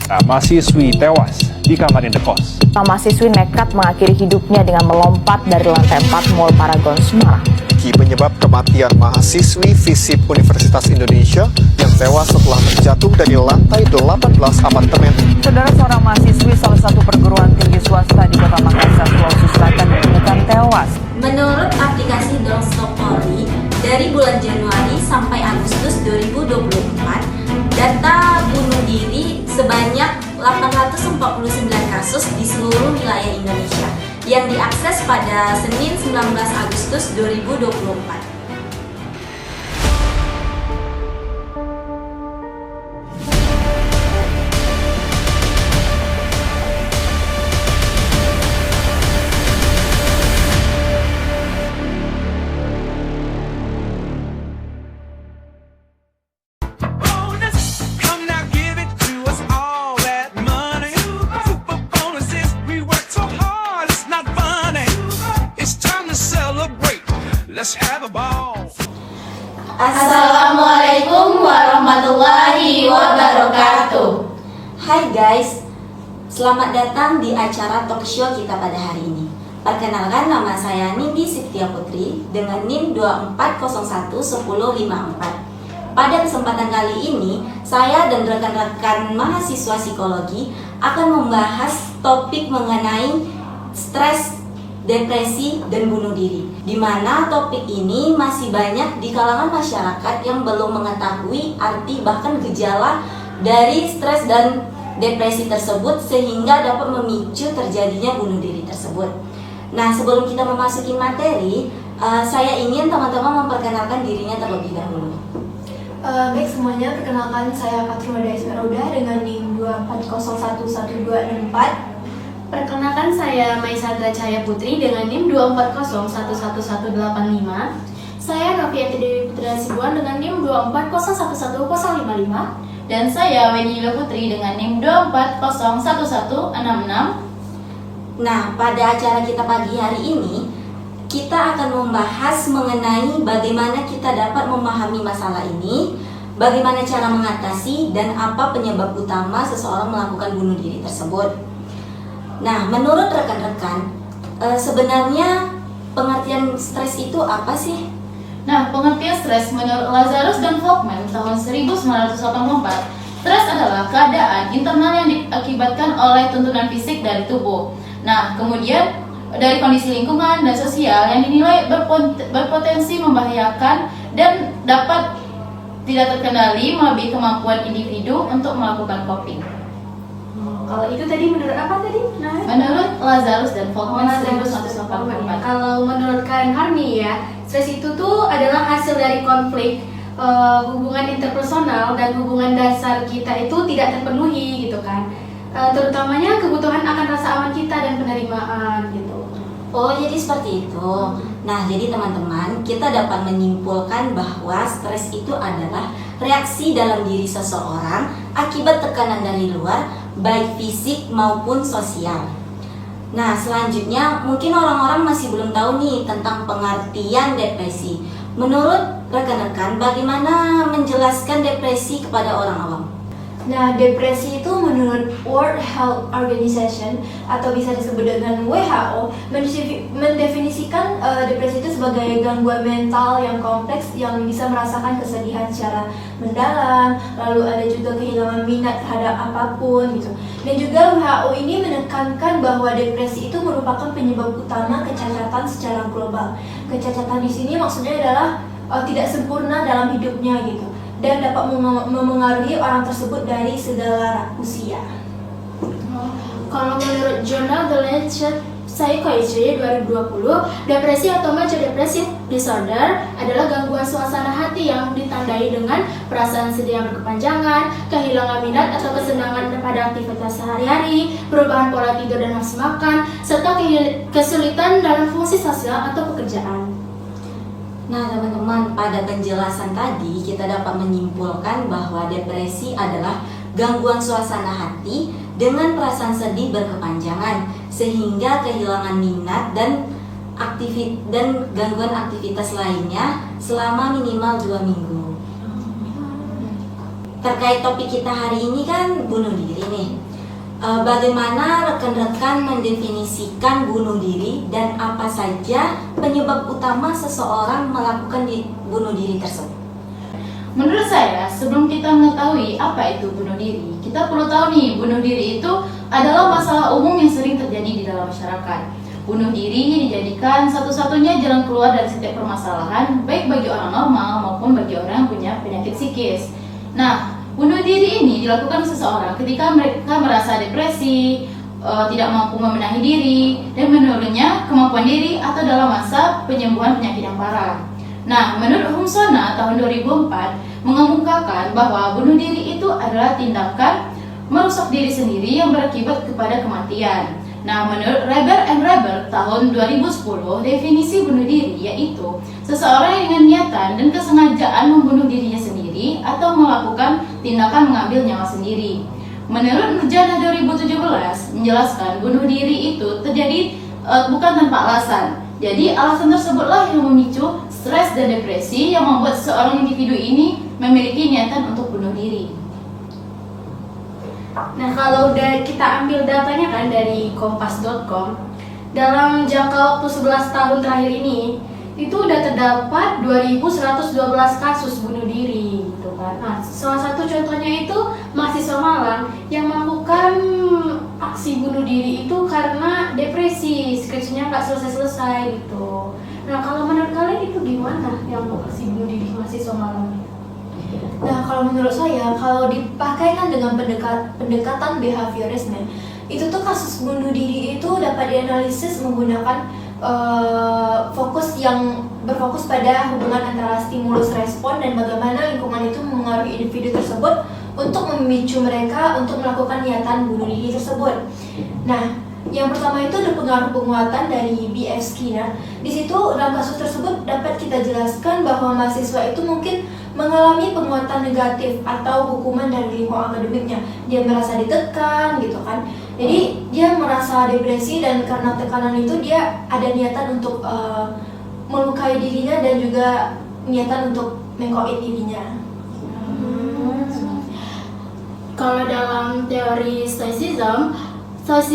Mahasiswi tewas di kamar indekos. Mahasiswi nekat mengakhiri hidupnya dengan melompat dari lantai 4 Mall Paragon Semarang. Penyebab kematian mahasiswi FISIP Universitas Indonesia yang tewas setelah terjatuh dari lantai 18 apartemen. Saudara, seorang mahasiswi salah satu perguruan tinggi swasta di Kota Makassar, Sulawesi Selatan ditemukan tewas. Menurut aplikasi Doorstop Polri, dari bulan Januari sampai Agustus 2024, data bunuh diri sebanyak 849 kasus di seluruh wilayah Indonesia yang diakses pada Senin 19 Agustus 2024. Assalamualaikum warahmatullahi wabarakatuh. Hai guys, selamat datang di acara talk show kita pada hari ini. Perkenalkan, nama saya Nindi Siftia Putri dengan NIM 24011054. Pada kesempatan kali ini, saya dan rekan-rekan mahasiswa psikologi akan membahas topik mengenai stres, depresi, dan bunuh diri, di mana topik ini masih banyak di kalangan masyarakat yang belum mengetahui arti bahkan gejala dari stres dan depresi tersebut sehingga dapat memicu terjadinya bunuh diri tersebut. Nah, sebelum kita memasuki materi, saya ingin teman-teman memperkenalkan dirinya terlebih dahulu. Baik semuanya, perkenalkan saya Katrina Esmeralda dengan NIM 24011264. Perkenalkan, saya Maisandra Cahaya Putri dengan NIM 24011185. Saya Novianti Dewi Putra Sibuan dengan NIM 24011055. Dan saya Wenila Putri dengan NIM 24011166. Nah, pada acara kita pagi hari ini, kita akan membahas mengenai bagaimana kita dapat memahami masalah ini, bagaimana cara mengatasi, dan apa penyebab utama seseorang melakukan bunuh diri tersebut. Nah, menurut rekan-rekan, sebenarnya pengertian stres itu apa sih? Nah, pengertian stres menurut Lazarus dan Folkman tahun 1984, stres adalah keadaan internal yang diakibatkan oleh tuntutan fisik dari tubuh. Nah, kemudian dari kondisi lingkungan dan sosial yang dinilai berpotensi membahayakan dan dapat tidak terkendali melebihi kemampuan individu untuk melakukan coping. Kalau itu tadi menurut apa tadi? Menurut Lazarus dan Folkman 1984. Kalau menurut Karen Harney ya, stres itu tuh adalah hasil dari konflik hubungan interpersonal dan hubungan dasar kita itu tidak terpenuhi gitu kan. Terutamanya kebutuhan akan rasa aman kita dan penerimaan gitu. Oh, jadi seperti itu. Nah, jadi teman-teman, kita dapat menyimpulkan bahwa stres itu adalah reaksi dalam diri seseorang akibat tekanan dari luar, baik fisik maupun sosial. Nah, selanjutnya mungkin orang-orang masih belum tahu nih tentang pengertian depresi. Menurut rekan-rekan, bagaimana menjelaskan depresi kepada orang awam? Nah, depresi itu menurut World Health Organization atau bisa disebut dengan WHO mendefinisikan depresi itu sebagai gangguan mental yang kompleks yang bisa merasakan kesedihan secara mendalam, lalu ada juga kehilangan minat terhadap apapun gitu. Dan juga WHO ini menekankan bahwa depresi itu merupakan penyebab utama kecacatan secara global. Kecacatan di sini maksudnya adalah tidak sempurna dalam hidupnya gitu, dan dapat memengaruhi orang tersebut dari segala usia. Kalau menurut jurnal The Lancet Psychiatry 2020, depresi atau major depressive disorder adalah gangguan suasana hati yang ditandai dengan perasaan sedih yang berkepanjangan, kehilangan minat atau kesenangan pada aktivitas sehari-hari, perubahan pola tidur dan nafsu makan, serta kesulitan dalam fungsi sosial atau pekerjaan. Nah, teman-teman, pada penjelasan tadi kita dapat menyimpulkan bahwa depresi adalah gangguan suasana hati dengan perasaan sedih berkepanjangan sehingga kehilangan minat dan gangguan aktivitas lainnya selama minimal 2 minggu. terkait topik kita hari ini kan bunuh diri nih. Bagaimana rekan-rekan mendefinisikan bunuh diri dan apa saja penyebab utama seseorang melakukan bunuh diri tersebut? Menurut saya, sebelum kita mengetahui apa itu bunuh diri, kita perlu tahu nih, bunuh diri itu adalah masalah umum yang sering terjadi di dalam masyarakat. Bunuh diri dijadikan satu-satunya jalan keluar dari setiap permasalahan, baik bagi orang normal maupun bagi orang yang punya penyakit psikis. Nah, bunuh diri ini dilakukan seseorang ketika mereka merasa depresi, tidak mampu membenahi diri, dan menurunnya kemampuan diri atau dalam masa penyembuhan penyakit yang parah. Nah, menurut Humsona tahun 2004 mengemukakan bahwa bunuh diri itu adalah tindakan merusak diri sendiri yang berakibat kepada kematian. Nah, menurut Reber and Reber tahun 2010, definisi bunuh diri yaitu seseorang yang dengan niatan dan kesengajaan membunuh dirinya sendiri atau melakukan tindakan mengambil nyawa sendiri. Menurut Nurjana 2017 menjelaskan bunuh diri itu terjadi bukan tanpa alasan. Jadi alasan tersebutlah yang memicu stres dan depresi yang membuat seorang individu ini memiliki niatan untuk bunuh diri. Nah, kalau kita ambil datanya kan dari kompas.com, dalam jangka waktu 11 tahun terakhir ini, itu udah terdapat 2.112 kasus bunuh diri gitu kan. Nah, salah satu contohnya itu mahasiswa Malang yang melakukan aksi bunuh diri itu karena depresi, skripsinya nggak selesai-selesai gitu. Nah, kalau menurut kalian itu gimana yang aksi bunuh diri mahasiswa Malang? Nah, kalau menurut saya, kalau dipakaikan dengan pendekatan behaviorisme, itu tuh kasus bunuh diri itu dapat dianalisis menggunakan berfokus pada hubungan antara stimulus respon dan bagaimana lingkungan itu mengaruhi individu tersebut untuk memicu mereka untuk melakukan niatan bunuh diri tersebut. Nah, yang pertama itu ada pengaruh penguatan dari B.F. Skinner. Di situ dalam kasus tersebut dapat kita jelaskan bahwa mahasiswa itu mungkin mengalami penguatan negatif atau hukuman dari lingkungan akademiknya. Dia merasa ditekan gitu kan. Jadi dia merasa depresi dan karena tekanan itu dia ada niatan untuk melukai dirinya dan juga niatan untuk mengkoit dirinya. Kalau dalam teori Stoicism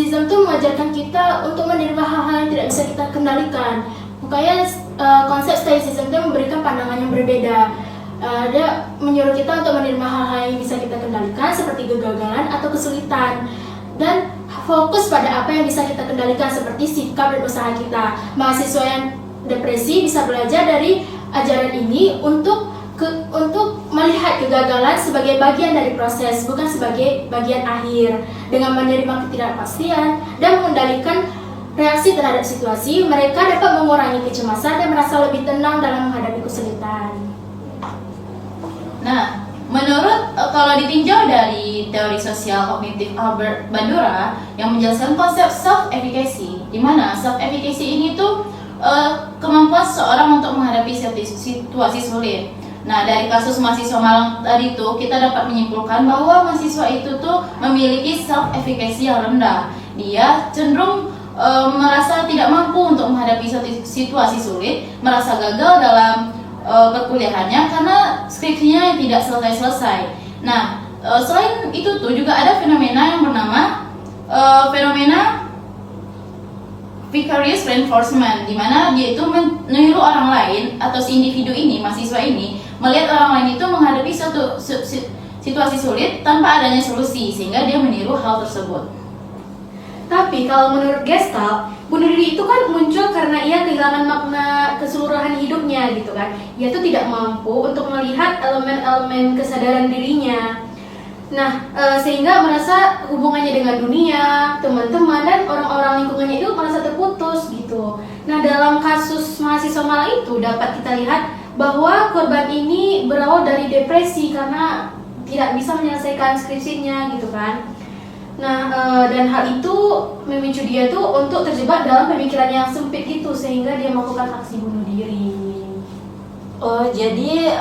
itu mengajarkan kita untuk menerima hal-hal yang tidak bisa kita kendalikan. Makanya konsep Stoicism itu memberikan pandangan yang berbeda. Dia menyuruh kita untuk menerima hal-hal yang bisa kita kendalikan seperti kegagalan atau kesulitan, dan fokus pada apa yang bisa kita kendalikan seperti sikap dan usaha kita. Mahasiswa yang depresi bisa belajar dari ajaran ini untuk melihat kegagalan sebagai bagian dari proses, bukan sebagai bagian akhir. Dengan menerima ketidakpastian dan mengendalikan reaksi terhadap situasi, mereka dapat mengurangi kecemasan dan merasa lebih tenang dalam menghadapi kesulitan. Nah, menurut kalau ditinjau dari teori sosial kognitif Albert Bandura yang menjelaskan konsep self-efficacy, di mana self-efficacy ini tuh kemampuan seseorang untuk menghadapi situasi sulit. Nah, dari kasus mahasiswa Malang tadi itu kita dapat menyimpulkan bahwa mahasiswa itu tuh memiliki self-efficacy yang rendah. Dia cenderung merasa tidak mampu untuk menghadapi situasi sulit, merasa gagal dalam perkuliahannya karena skripsinya tidak selesai-selesai. Nah, selain itu tuh juga ada fenomena yang bernama fenomena vicarious reinforcement, di mana dia itu meniru orang lain atau si individu ini, mahasiswa ini melihat orang lain itu menghadapi suatu situasi sulit tanpa adanya solusi, sehingga dia meniru hal tersebut. Tapi kalau menurut Gestalt, bunuh diri itu kan muncul karena ia kehilangan makna keseluruhan hidupnya gitu kan. Ia tuh tidak mampu untuk melihat elemen-elemen kesadaran dirinya. Nah, sehingga merasa hubungannya dengan dunia, teman-teman, dan orang-orang lingkungannya itu merasa terputus gitu. Nah, dalam kasus mahasiswa Malang itu dapat kita lihat bahwa korban ini berawal dari depresi karena tidak bisa menyelesaikan skripsinya gitu kan. Nah, dan hal itu memicu dia tuh untuk terjebak dalam pemikiran yang sempit gitu sehingga dia melakukan aksi bunuh diri. Oh, jadi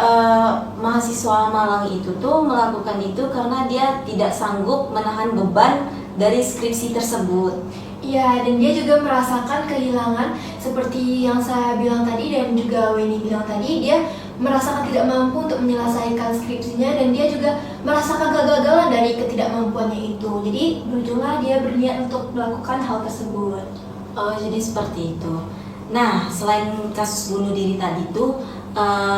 mahasiswa Malang itu tuh melakukan itu karena dia tidak sanggup menahan beban dari skripsi tersebut. Iya, dan dia juga merasakan kehilangan seperti yang saya bilang tadi dan juga Weni bilang tadi, dia merasakan tidak mampu untuk menyelesaikan skripsinya dan dia juga merasa merasakan kegagalan dari ketidakmampuannya itu. Jadi muncullah dia berniat untuk melakukan hal tersebut. Oh, jadi seperti itu. Nah, selain kasus bunuh diri tadi tuh,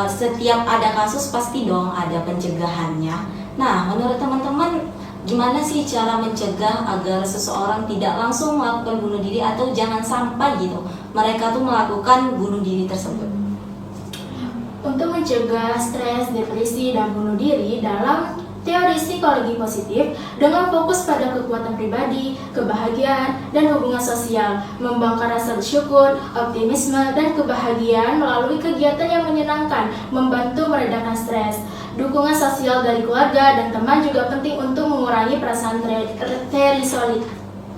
setiap ada kasus pasti dong ada pencegahannya. Nah, menurut teman-teman, gimana sih cara mencegah agar seseorang tidak langsung melakukan bunuh diri atau jangan sampai gitu mereka tuh melakukan bunuh diri tersebut? Untuk mencegah stres, depresi, dan bunuh diri dalam teori psikologi positif dengan fokus pada kekuatan pribadi, kebahagiaan, dan hubungan sosial, membangkitkan rasa bersyukur, optimisme, dan kebahagiaan melalui kegiatan yang menyenangkan, membantu meredakan stres. Dukungan sosial dari keluarga dan teman juga penting untuk mengurangi perasaan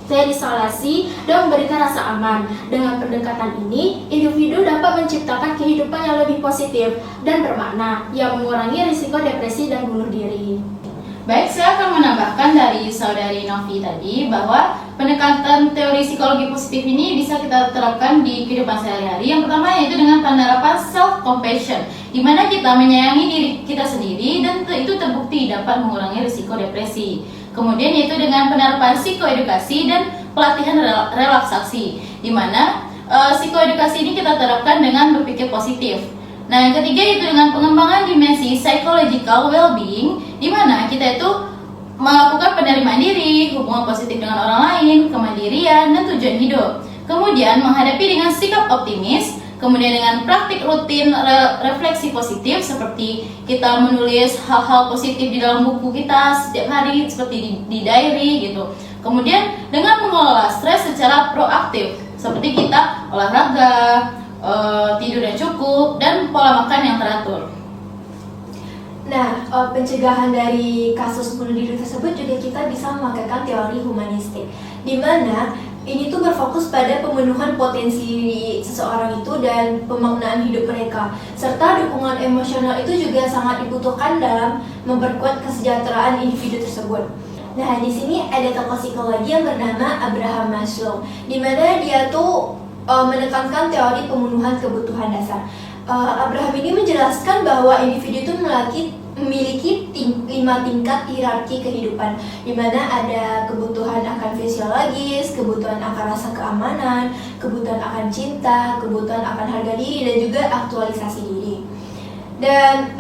terisolasi dan memberikan rasa aman. Dengan pendekatan ini, individu dapat menciptakan kehidupan yang lebih positif dan bermakna, yang mengurangi risiko depresi dan bunuh diri. Baik, saya akan menambahkan dari saudari Novi tadi bahwa pendekatan teori psikologi positif ini bisa kita terapkan di kehidupan sehari-hari. Yang pertama yaitu dengan penerapan self-compassion, di mana kita menyayangi diri kita sendiri dan itu terbukti dapat mengurangi risiko depresi. Kemudian yaitu dengan penerapan psikoedukasi dan pelatihan relaksasi, di mana psikoedukasi ini kita terapkan dengan berpikir positif. Nah, yang ketiga yaitu dengan pengembangan dimensi psychological well-being, di mana kita itu melakukan penerimaan diri, hubungan positif dengan orang lain, kemandirian, dan tujuan hidup. Kemudian menghadapi dengan sikap optimis, kemudian dengan praktik rutin refleksi positif seperti kita menulis hal-hal positif di dalam buku kita setiap hari seperti di diary gitu. Kemudian dengan mengelola stres secara proaktif seperti kita olahraga, tidur yang cukup, dan pola makan yang teratur. Nah, pencegahan dari kasus bunuh diri tersebut juga kita bisa memakaikan teori humanistik, di mana ini tuh berfokus pada pemenuhan potensi seseorang itu dan pemaknaan hidup mereka, serta dukungan emosional itu juga sangat dibutuhkan dalam memperkuat kesejahteraan individu tersebut. Nah, di sini ada tokoh psikologi yang bernama Abraham Maslow, di mana dia tuh menekankan teori pemenuhan kebutuhan dasar. Abraham ini menjelaskan bahwa individu itu memiliki 5 tingkat hierarki kehidupan, di mana ada kebutuhan akan fisiologis, kebutuhan akan rasa keamanan, kebutuhan akan cinta, kebutuhan akan harga diri, dan juga aktualisasi diri. Dan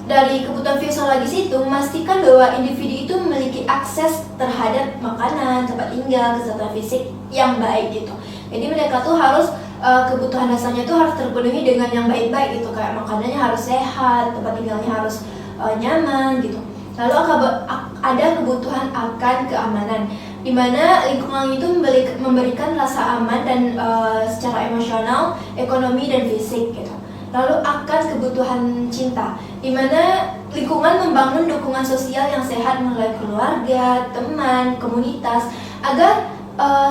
dari kebutuhan fisiologis itu memastikan bahwa individu itu memiliki akses terhadap makanan, tempat tinggal, kesehatan fisik yang baik gitu. Jadi mereka tuh harus kebutuhan dasarnya tuh harus terpenuhi dengan yang baik-baik gitu, kayak makanannya harus sehat, tempat tinggalnya harus nyaman gitu. Lalu ada kebutuhan akan keamanan, di mana lingkungan itu memberikan rasa aman dan secara emosional, ekonomi, dan fisik gitu. Lalu akan kebutuhan cinta, di mana lingkungan membangun dukungan sosial yang sehat melalui keluarga, teman, komunitas, agar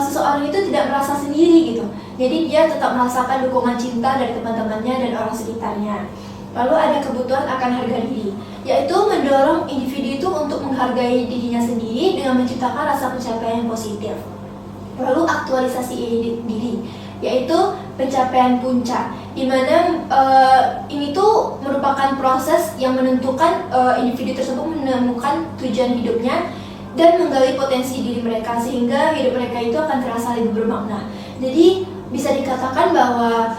seseorang itu tidak merasa sendiri gitu. Jadi dia tetap merasakan dukungan cinta dari teman-temannya dan orang sekitarnya. Lalu ada kebutuhan akan harga diri, yaitu mendorong individu itu untuk menghargai dirinya sendiri dengan menciptakan rasa pencapaian yang positif. Lalu aktualisasi diri, yaitu pencapaian puncak, di mana ini tuh merupakan proses yang menentukan individu tersebut menemukan tujuan hidupnya dan menggali potensi diri mereka sehingga hidup mereka itu akan terasa lebih bermakna. Jadi bisa dikatakan bahwa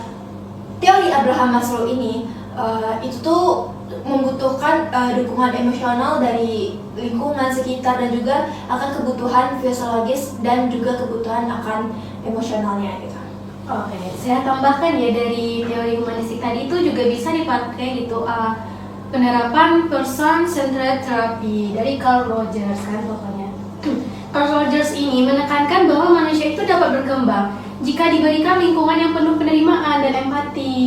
teori Abraham Maslow ini itu tuh membutuhkan dukungan emosional dari lingkungan sekitar dan juga akan kebutuhan fisiologis dan juga kebutuhan akan emosionalnya gitu. Oke, saya tambahkan ya dari teori humanistik tadi itu juga bisa dipakai gitu penerapan person-centered therapy dari Carl Rogers kan pokoknya. Carl Rogers ini menekankan bahwa manusia itu dapat berkembang jika diberikan lingkungan yang penuh penerimaan dan empati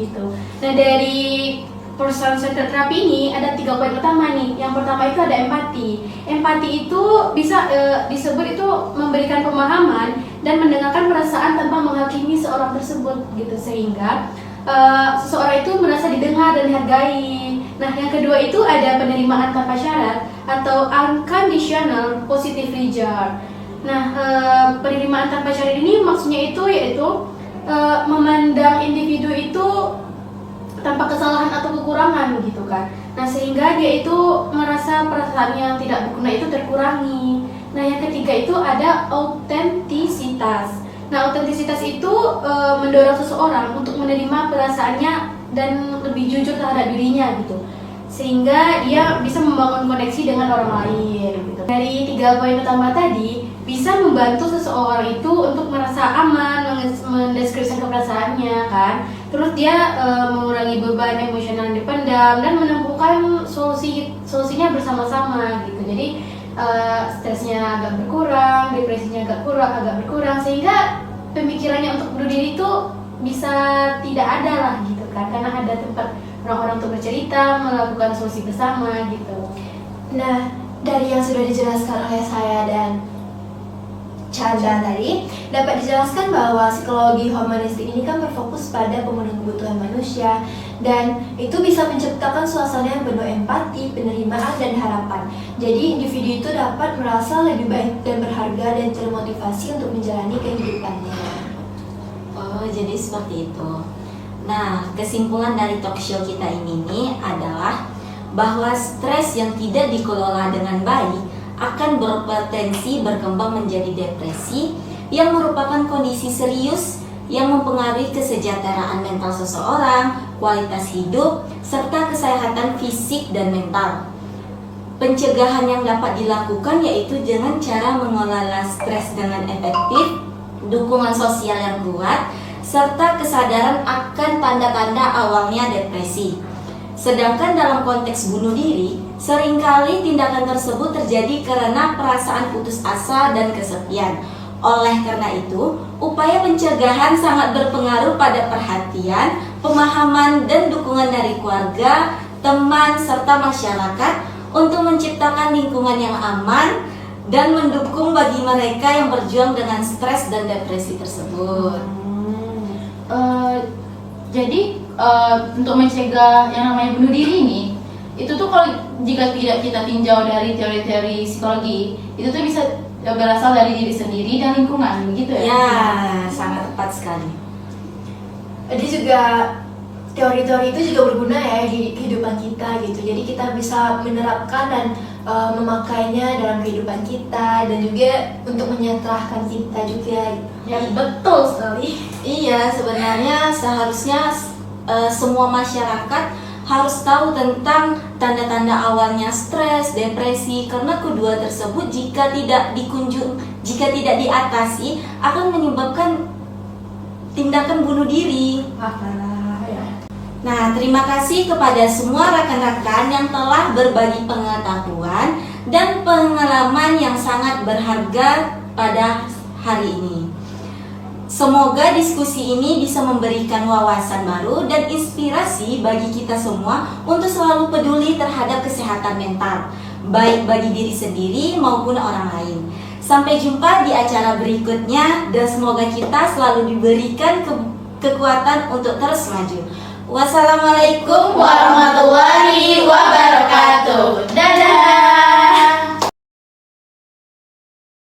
gitu. Nah, dari person-centered therapy ini ada 3 poin utama nih. Yang pertama itu ada empati. Empati itu bisa disebut itu memberikan pemahaman dan mendengarkan perasaan tanpa menghakimi seorang tersebut gitu, sehingga seseorang itu merasa didengar dan dihargai. Nah, yang kedua itu ada penerimaan tanpa syarat atau unconditional positive regard. Nah, penerimaan tanpa syarat ini maksudnya itu yaitu memandang individu itu tanpa kesalahan atau kekurangan gitu kan. Nah, sehingga dia itu merasa rasa perasaan yang tidak berguna itu terkurangi. Nah, yang ketiga itu ada autentisitas. Nah, autentisitas itu mendorong seseorang untuk menerima perasaannya dan lebih jujur terhadap dirinya gitu, sehingga dia bisa membangun koneksi dengan orang lain gitu. Dari 3 poin utama tadi bisa membantu seseorang itu untuk merasa aman, mendeskripsikan perasaannya kan. Terus dia mengurangi beban emosional yang dipendam dan menemukan solusinya bersama-sama gitu. Jadi stresnya agak berkurang, depresinya agak berkurang, sehingga pemikirannya untuk bunuh diri itu bisa tidak ada lah gitu kan, karena ada tempat orang-orang untuk bercerita, melakukan solusi bersama gitu. Nah, dari yang sudah dijelaskan oleh saya dan Chandra tadi, dapat dijelaskan bahwa psikologi humanistik ini kan berfokus pada pemenuhan kebutuhan manusia, dan itu bisa menciptakan suasana yang penuh empati, penerimaan, dan harapan. Jadi individu itu dapat merasa lebih baik dan berharga dan termotivasi untuk menjalani kehidupannya. Oh, jadi seperti itu. Nah, kesimpulan dari talk show kita ini adalah bahwa stres yang tidak dikelola dengan baik akan berpotensi berkembang menjadi depresi yang merupakan kondisi serius yang mempengaruhi kesejahteraan mental seseorang, kualitas hidup, serta kesehatan fisik dan mental. Pencegahan yang dapat dilakukan yaitu dengan cara mengelola stres dengan efektif, dukungan sosial yang kuat, serta kesadaran akan tanda-tanda awalnya depresi. Sedangkan dalam konteks bunuh diri, seringkali tindakan tersebut terjadi karena perasaan putus asa dan kesepian. Oleh karena itu, upaya pencegahan sangat berpengaruh pada perhatian, pemahaman, dan dukungan dari keluarga, teman, serta masyarakat untuk menciptakan lingkungan yang aman dan mendukung bagi mereka yang berjuang dengan stres dan depresi tersebut. Jadi untuk mencegah yang namanya bunuh diri ini, itu tuh kalau jika tidak kita tinjau dari teori-teori psikologi, itu tuh bisa berasal dari diri sendiri dan lingkungan, begitu ya? Ya, sangat tepat sekali. Jadi juga teori-teori itu juga berguna ya di kehidupan kita gitu. Jadi kita bisa menerapkan dan memakainya dalam kehidupan kita, dan juga untuk menyejahterakan kita juga. Ya, betul sekali. Iya, sebenarnya seharusnya semua masyarakat harus tahu tentang tanda-tanda awalnya stres, depresi, karena kedua tersebut jika tidak diatasi akan menyebabkan tindakan bunuh diri. Nah, terima kasih kepada semua rekan-rekan yang telah berbagi pengetahuan dan pengalaman yang sangat berharga pada hari ini. Semoga diskusi ini bisa memberikan wawasan baru dan inspirasi bagi kita semua untuk selalu peduli terhadap kesehatan mental, baik bagi diri sendiri maupun orang lain. Sampai jumpa di acara berikutnya, dan semoga kita selalu diberikan kekuatan untuk terus maju. Wassalamualaikum warahmatullahi wabarakatuh.